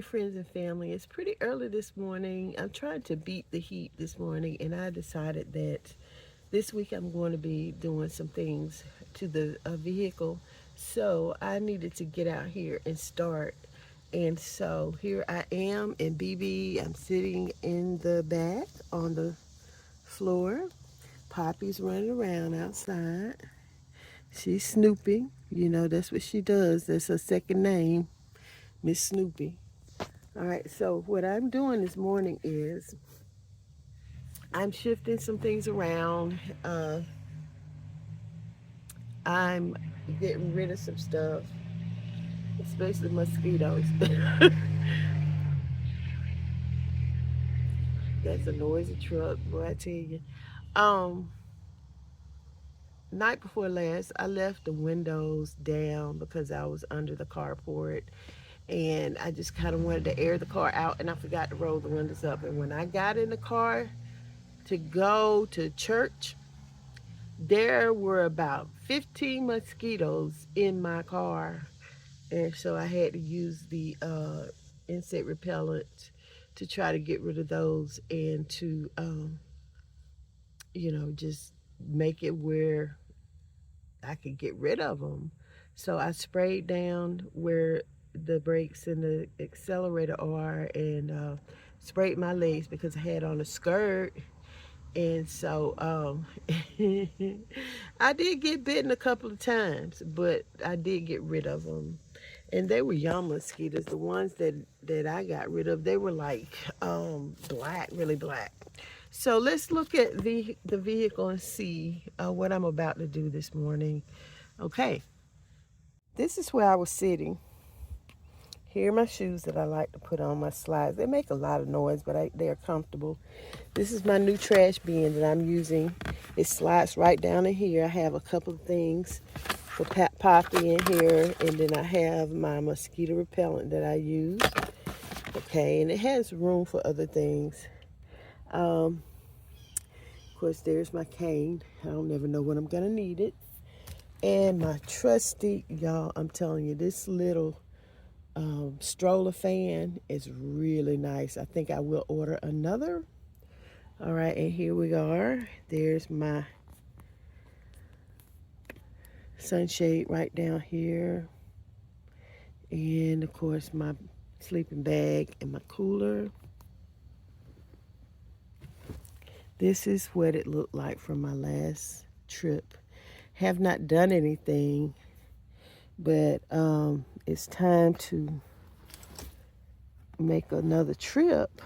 morning, friends and family. It's pretty early this morning. I'm trying to beat the heat this morning, and I decided that this week I'm going to be doing some things to the vehicle. So I needed to get out here and start. And so here I am in BB. I'm sitting in the back on the floor. Poppy's running around outside. She's snooping. You know, that's what she does. That's her second name, Miss Snoopy. All right, so what I'm doing this morning is I'm shifting some things around. I'm getting rid of some stuff, especially mosquitoes. That's a noisy truck, boy, I tell you. Um, Night before last, I left the windows down because I was under the carport, and I just kind of wanted to air the car out, and I forgot to roll the windows up. And when I got in the car to go to church, there were about 15 mosquitoes in my car, and so I had to use the insect repellent to try to get rid of those and to just make it where I could get rid of them. So I sprayed down where the brakes and the accelerator are, and sprayed my legs because I had on a skirt. And so I did get bitten a couple of times, but I did get rid of them. And they were young mosquitoes. The ones that I got rid of, they were like black, really black. So let's look at the vehicle and see what I'm about to do this morning. Okay, this is where I was sitting. Here are my shoes that I like to put on, my slides. They make a lot of noise, but they're comfortable. This is my new trash bin that I'm using. It slides right down in here. I have a couple of things for Poppy in here, and then I have my mosquito repellent that I use. Okay, and it has room for other things. Of course, there's my cane. I don't never know when I'm gonna need it. And my trusty, y'all, I'm telling you, this little stroller fan is really nice. I think I will order another. All right, and here we are. There's my sunshade right down here. And of course my sleeping bag and my cooler. This is what it looked like from my last trip. Have not done anything, but it's time to make another trip.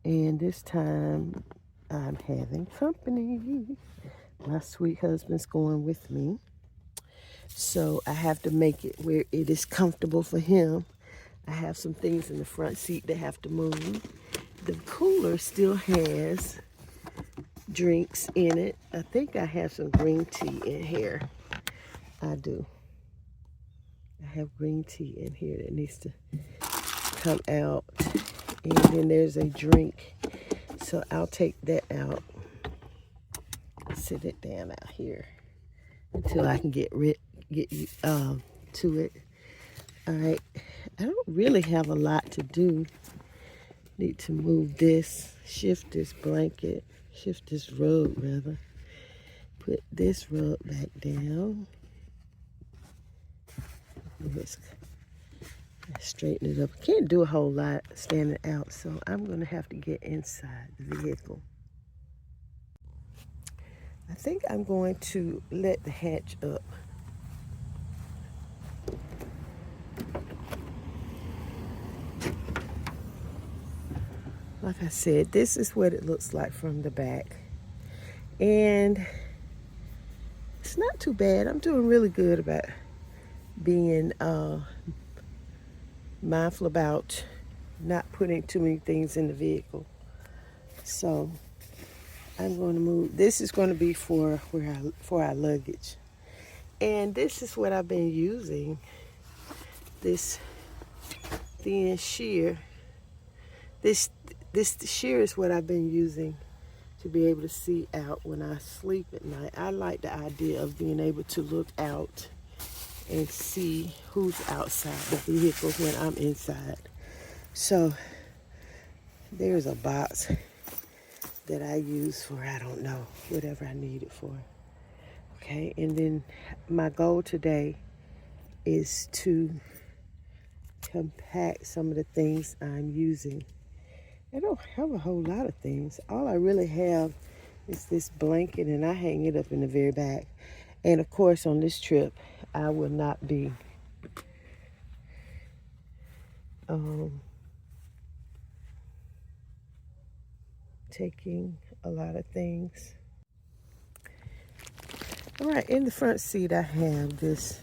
And this time I'm having company. My sweet husband's going with me. So I have to make it where it is comfortable for him. I have some things in the front seat that have to move. The cooler still has drinks in it. I think I have some green tea in here. I do. I have green tea in here that needs to come out. And then there's a drink. So I'll take that out. Sit it down out here until I can get to it. All right. I don't really have a lot to do. Need to move this, shift this blanket, shift this rug rather. Put this rug back down. Let's straighten it up. I can't do a whole lot standing out, so I'm going to have to get inside the vehicle. I think I'm going to let the hatch up. Like I said, this is what it looks like from the back. And it's not too bad. I'm doing really good about being mindful about not putting too many things in the vehicle. So I'm going to move. This is going to be for our luggage. And this is what I've been using. This thin sheer. This sheer is what I've been using to be able to see out when I sleep at night. I like the idea of being able to look out and see who's outside the vehicle when I'm inside. So there's a box that I use for, I don't know, whatever I need it for. Okay, and then my goal today is to compact some of the things I'm using. I don't have a whole lot of things. All I really have is this blanket, and I hang it up in the very back. And of course, on this trip, I will not be taking a lot of things. All right, in the front seat, I have this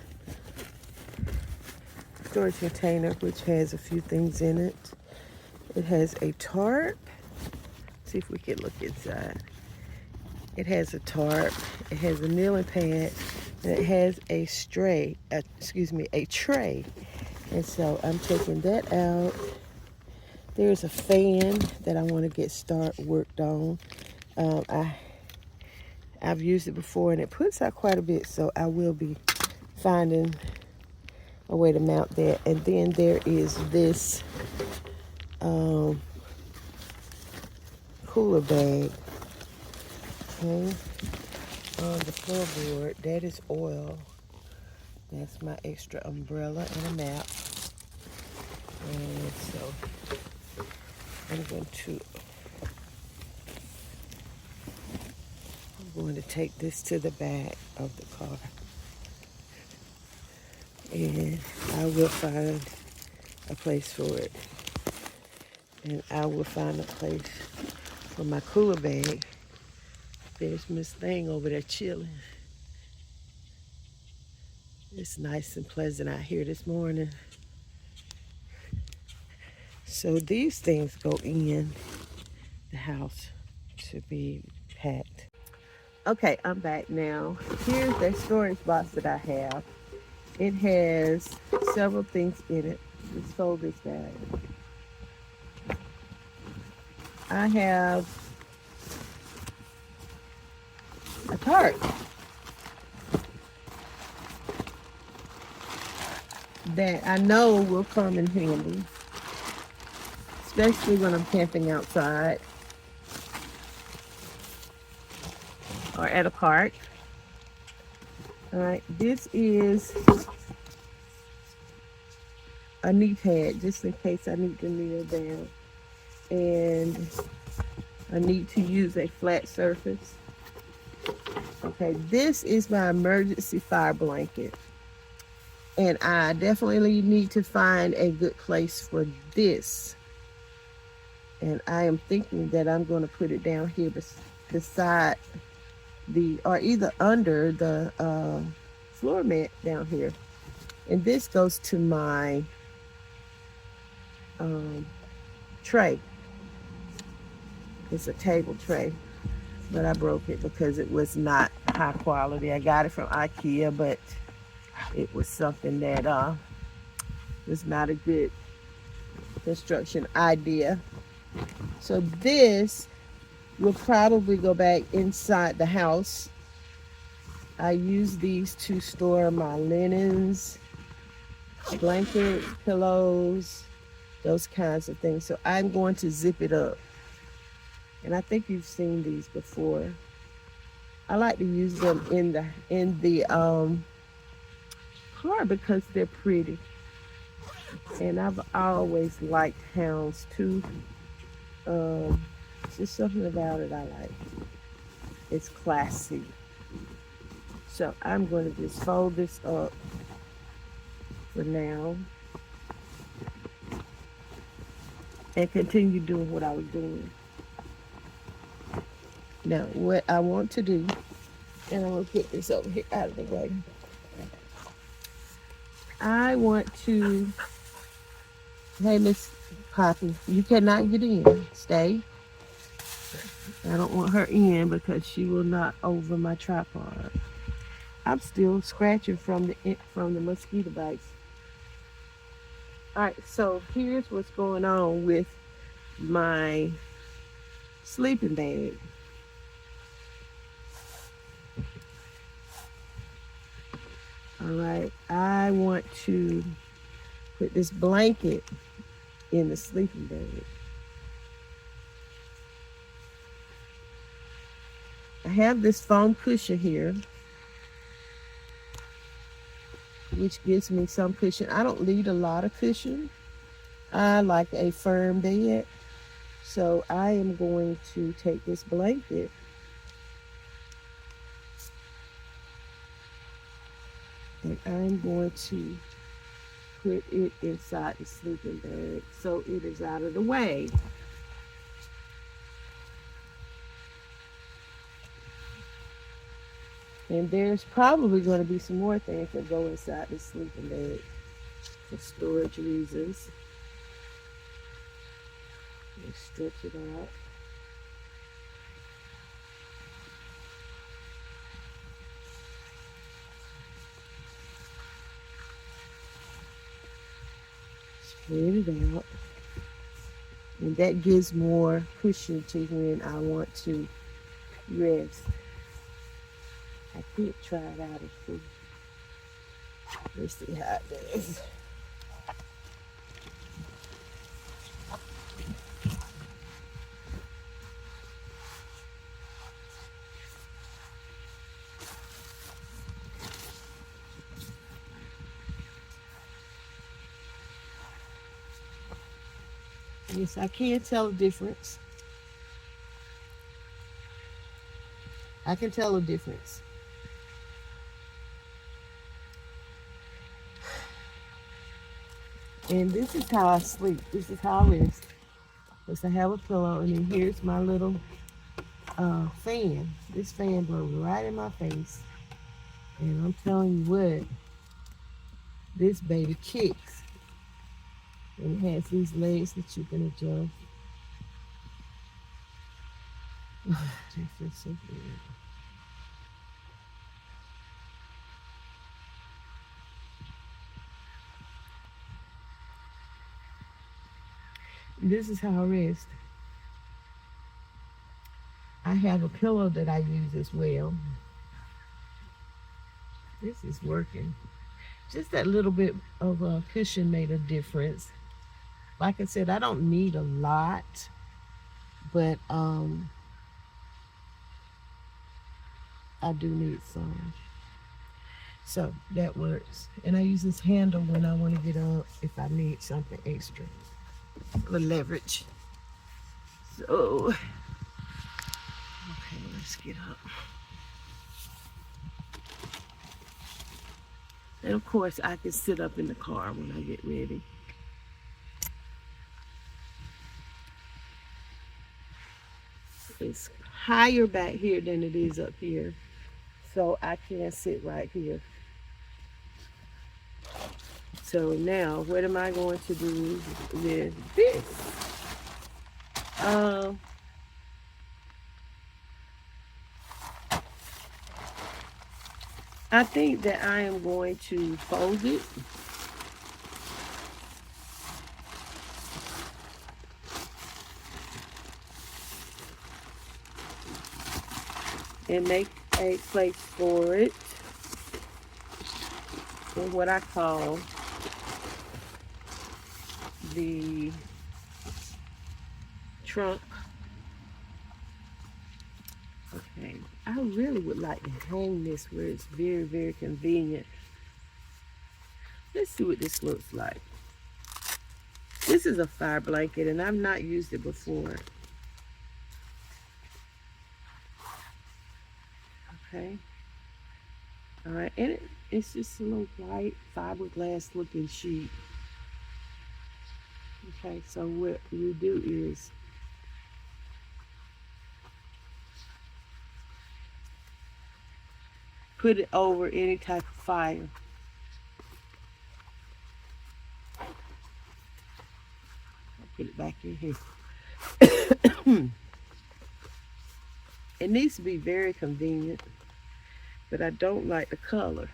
storage container, which has a few things in it. It has a tarp. See if we can look inside. It has a tarp. It has a kneeling pad, and it has a tray. And so I'm taking that out. There's a fan that I want to get worked on. I've used it before, and it puts out quite a bit, so I will be finding a way to mount that. And then there is this cooler bag, okay, on the floorboard. That is oil. That's my extra umbrella and a map. And so I'm going to take this to the back of the car, and I will find a place for it. And I will find a place for my cooler bag. There's Miss Thing over there chilling. It's nice and pleasant out here this morning. So these things go in the house to be packed. Okay, I'm back now. Here's the storage box that I have. It has several things in it. Let's fold this down. I have a tarp that I know will come in handy, especially when I'm camping outside or at a park. All right, this is a knee pad just in case I need to kneel down and I need to use a flat surface. Okay, this is my emergency fire blanket, and I definitely need to find a good place for this. And I am thinking that I'm going to put it down here beside or either under the floor mat down here. And this goes to my tray. It's a table tray, but I broke it because it was not high quality. I got it from IKEA, but it was something that was not a good construction idea. So this will probably go back inside the house. I use these to store my linens, blankets, pillows, those kinds of things. So I'm going to zip it up. And I think you've seen these before. I like to use them in the car because they're pretty. And I've always liked hounds too. Just something about it I like. It's classy. So I'm going to just fold this up for now and continue doing what I was doing. Now, what I want to do, and I'm going to put this over here out of the way. I want to, hey, Miss Poppy, you cannot get in. Stay. I don't want her in because she will knock over my tripod. I'm still scratching from the mosquito bites. All right, so here's what's going on with my sleeping bag. All right, I want to put this blanket in the sleeping bag. I have this foam cushion here, which gives me some cushion. I don't need a lot of cushion. I like a firm bed. So I am going to take this blanket and I'm going to put it inside the sleeping bag so it is out of the way. And there's probably going to be some more things that go inside the sleeping bag for storage reasons. Let's stretch it out. Spread it out. And that gives more cushion to when I want to rest. I could try it out and see. Let's see how it does. Yes, I can tell the difference. I can tell the difference. And this is how I sleep. This is how I rest. Because I have a pillow, and then here's my little fan. This fan blows right in my face. And I'm telling you what, this baby kicks. And it has these legs that you can adjust. They feel so good. This is how I rest. I have a pillow that I use as well. This is working. Just that little bit of a cushion made a difference. Like I said, I don't need a lot, but I do need some. So that works. And I use this handle when I want to get up if I need something extra. The leverage. So, okay, let's get up. And of course, I can sit up in the car when I get ready. It's higher back here than it is up here. So I can sit right here. So now, what am I going to do with this? I think that I am going to fold it. And make a place for it in what I call the trunk. Okay, I really would like to hang this where it's very, very convenient. Let's see what this looks like. This is a fire blanket and I've not used it before. Okay. All right, and it's just a little white fiberglass looking sheet. Okay, so what you do is put it over any type of fire. I'll put it back in here. It needs to be very convenient, but I don't like the color.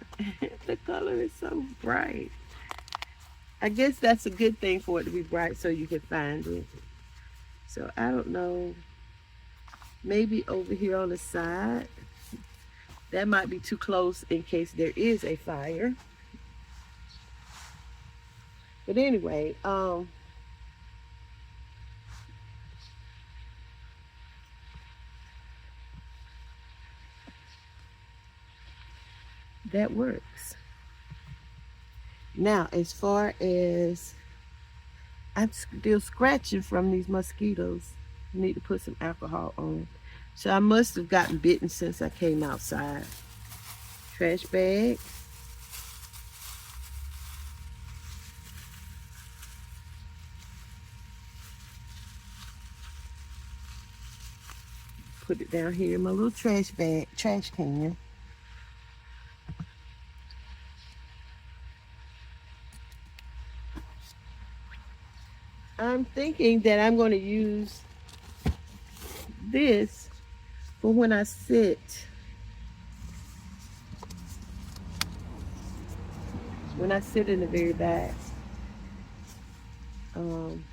The color is so bright. I guess that's a good thing for it to be bright so you can find it. So I don't know, maybe over here on the side That might be too close in case there is a fire. But anyway, that works. Now, as far as I'm still scratching from these mosquitoes, I need to put some alcohol on. So I must have gotten bitten since I came outside. Trash bag. Put it down here in my little trash bag, trash can. I'm thinking that I'm going to use this for when I sit. When I sit in the very back. Um,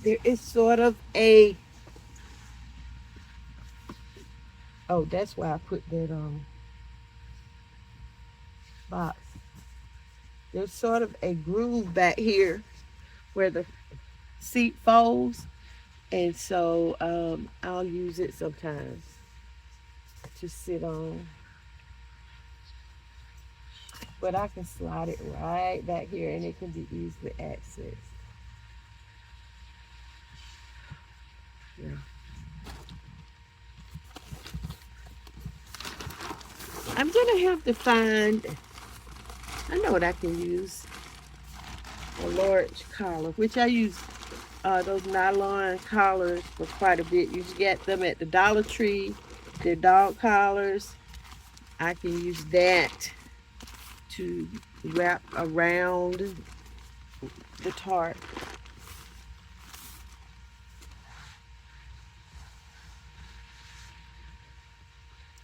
there is sort of a, oh, that's why I put that box. There's sort of a groove back here where the seat folds, and so I'll use it sometimes to sit on. But I can slide it right back here and it can be easily accessed. Yeah. I'm gonna have to find, I know what I can use, a large collar, which I use those nylon collars for quite a bit. You get them at the Dollar Tree. They're dog collars. I can use that to wrap around the tarp.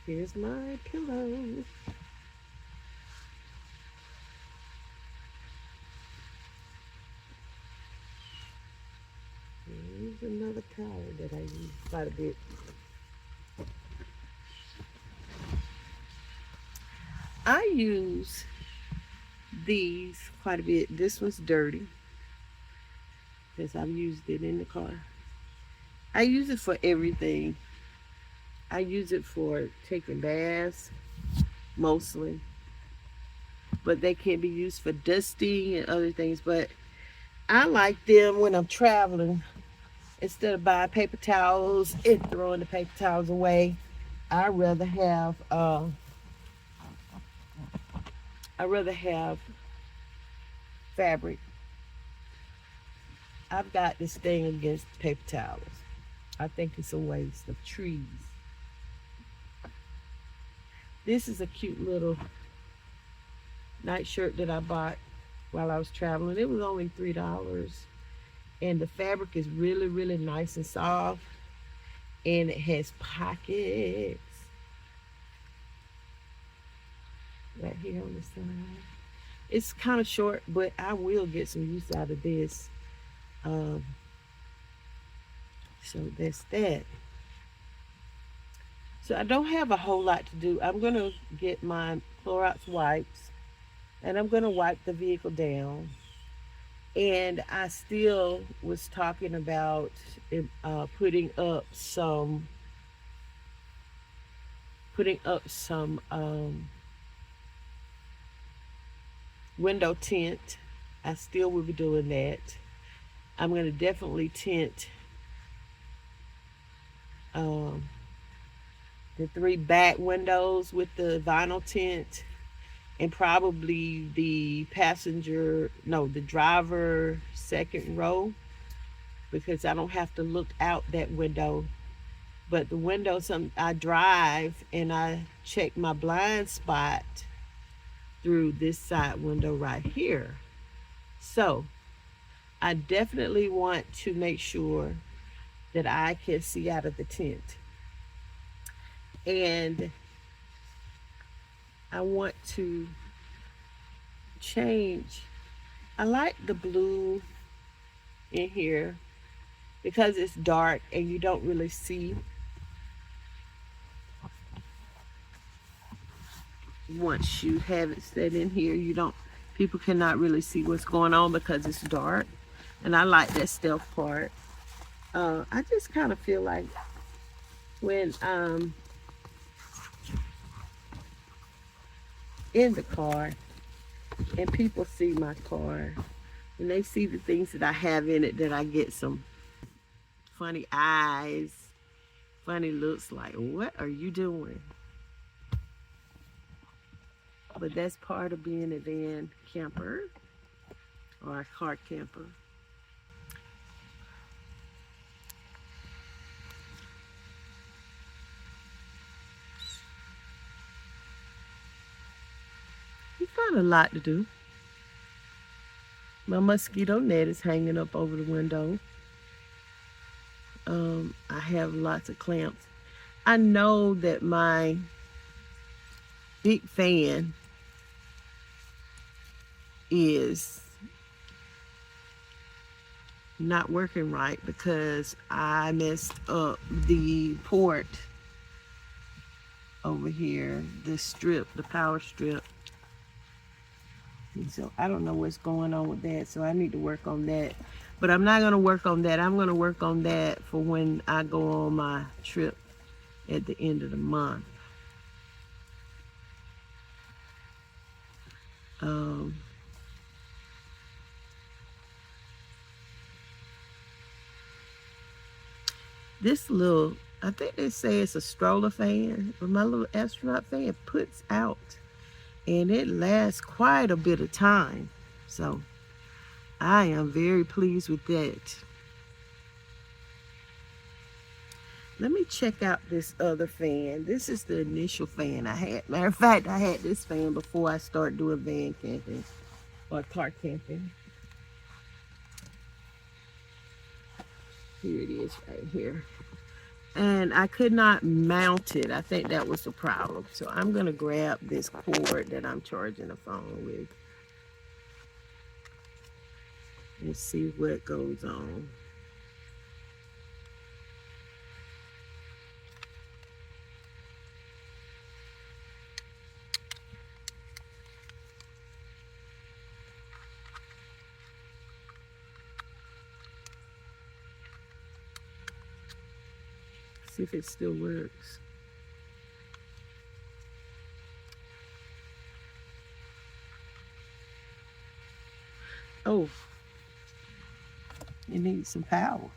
Here's my pillow. Here's another collar that I use quite a bit. I use these quite a bit. This one's dirty because I've used it in the car. I use it for everything. I use it for taking baths, mostly. But they can be used for dusting and other things. But I like them when I'm traveling. Instead of buying paper towels and throwing the paper towels away, I rather have fabric. I've got this thing against paper towels. I think it's a waste of trees. This is a cute little night shirt that I bought while I was traveling. It was only $3. And the fabric is really, really nice and soft. And it has pockets right here on the side. It's kind of short, but I will get some use out of this. So that's that. So I don't have a whole lot to do. I'm going to get my Clorox wipes and I'm going to wipe the vehicle down. And I still was talking about putting up some window tint. I still will be doing that. I'm going to definitely tint the 3 back windows with the vinyl tint, and probably the driver second row, because I don't have to look out that window. But the window, I drive and I check my blind spot through this side window right here. So I definitely want to make sure that I can see out of the tent. And I want to change. I like the blue in here, because it's dark and you don't really see once you have it set in here, you don't, people cannot really see what's going on because it's dark. And I like that stealth part. I just kind of feel like when in the car and people see my car and they see the things that I have in it, that I get some funny eyes, funny looks, like, what are you doing? But that's part of being a van camper or a car camper. You've got a lot to do. My mosquito net is hanging up over the window. I have lots of clamps. I know that my big fan is not working right because I messed up the port over here, the strip, the power strip. And so I don't know what's going on with that, so I need to work on that. But I'm not going to work on that. I'm going to work on that for when I go on my trip at the end of the month. This little, I think they say it's a stroller fan, but my little astronaut fan puts out and it lasts quite a bit of time. So I am very pleased with that. Let me check out this other fan. This is the initial fan I had. Matter of fact, I had this fan before I started doing van camping or car camping. Here it is right here. And I could not mount it. I think that was the problem. So I'm going to grab this cord that I'm charging the phone with and see what goes on. See if it still works. Oh, it needs some power.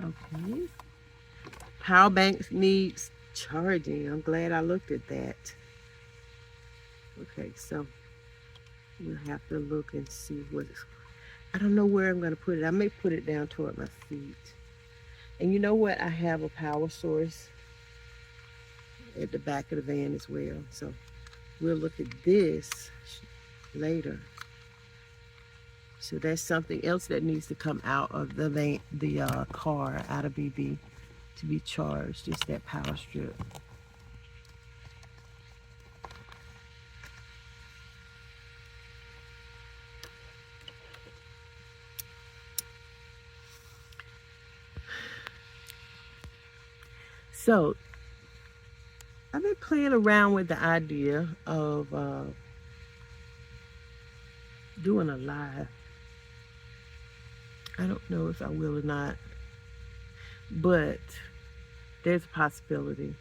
Okay. Power bank needs charging. I'm glad I looked at that. Okay, so we'll have to look and see what it's, I don't know where I'm going to put it. I may put it down toward my feet. And you know what? I have a power source at the back of the van as well. So we'll look at this later. So that's something else that needs to come out of the van, the car, out of BB to be charged. Just that power strip. So I've been playing around with the idea of doing a live. I don't know if I will or not, but there's a possibility.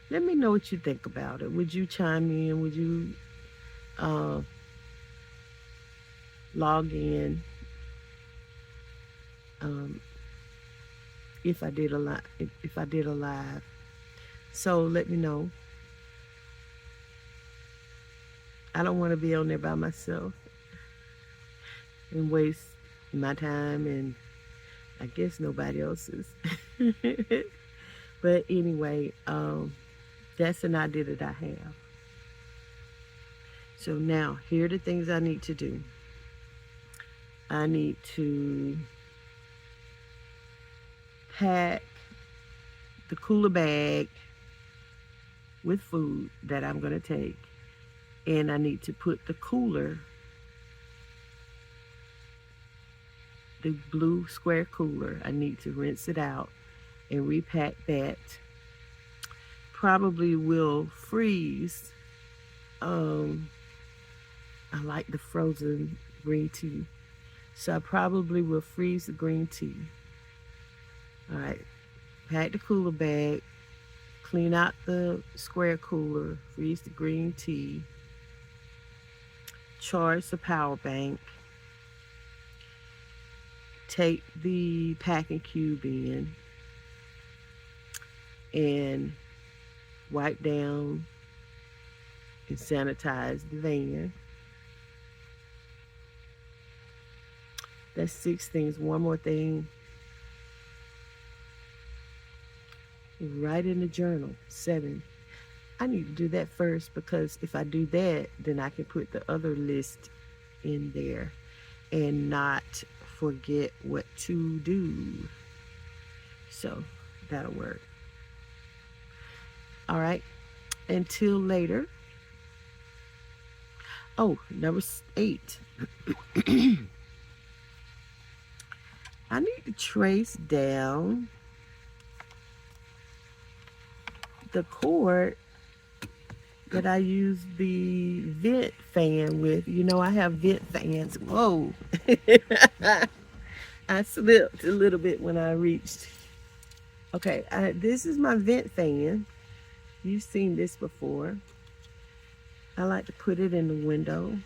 Let me know what you think about it. Would you chime in? Would you log in if I did a live? If I did a live, so let me know. I don't want to be on there by myself and waste my time, and I guess nobody else's. But anyway, that's an idea that I have. So now, here are the things I need to do. I need to pack the cooler bag with food that I'm going to take. And I need to put the cooler, the blue square cooler, I need to rinse it out and repack that. Probably will freeze. I like the frozen green tea. So I probably will freeze the green tea. All right, pack the cooler bag, clean out the square cooler, freeze the green tea, charge the power bank, take the packing cube in, and wipe down and sanitize the van. That's 6 things. One more thing. Write in the journal. 7. I need to do that first because if I do that, then I can put the other list in there and not forget what to do. So that'll work. All right. Until later. Oh, number 8. I need to trace down the cord that I use the vent fan with. You know, I have vent fans. Whoa. I slipped a little bit when I reached. Okay, this is my vent fan. You've seen this before. I like to put it in the window.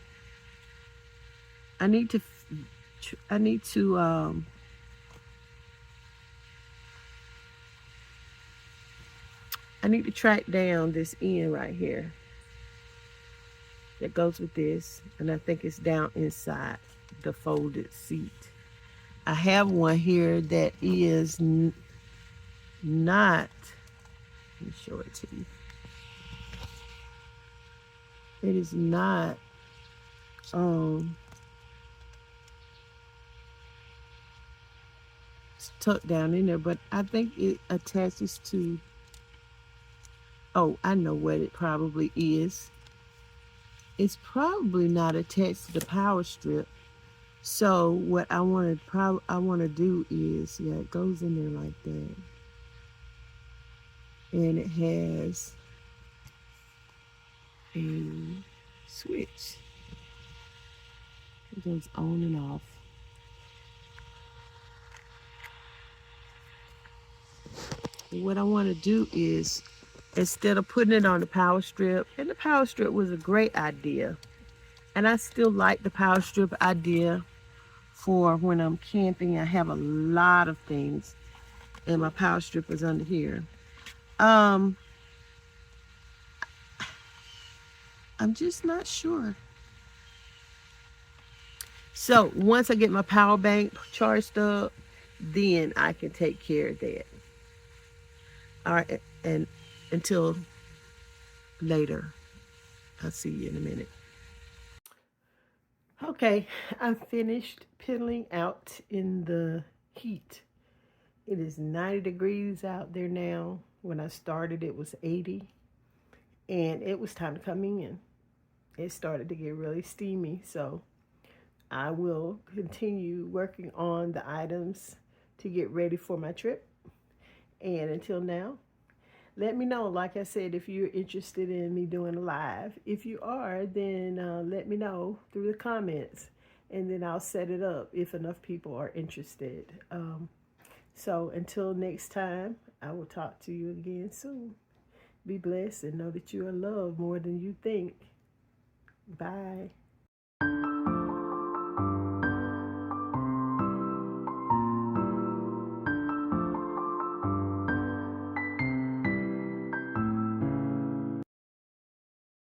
I need to track down this end right here that goes with this, and I think it's down inside the folded seat. I have one here that is not, let me show it to you. It is not tucked down in there, but I think it attaches to, oh, I know what it probably is. It's probably not attached to the power strip. So what I want to do is, yeah, it goes in there like that. And it has a switch. It goes on and off. What I want to do is, instead of putting it on the power strip, and the power strip was a great idea, and I still like the power strip idea for when I'm camping. I have a lot of things, and my power strip is under here. I'm just not sure. So once I get my power bank charged up, then I can take care of that. All right, and until later, I'll see you in a minute. Okay, I'm finished piddling out in the heat. It is 90 degrees out there now. When I started, it was 80, and it was time to come in. It started to get really steamy, so I will continue working on the items to get ready for my trip. And until now, let me know, like I said, if you're interested in me doing a live. If you are, then let me know through the comments, and then I'll set it up if enough people are interested. So until next time, I will talk to you again soon. Be blessed and know that you are loved more than you think. Bye.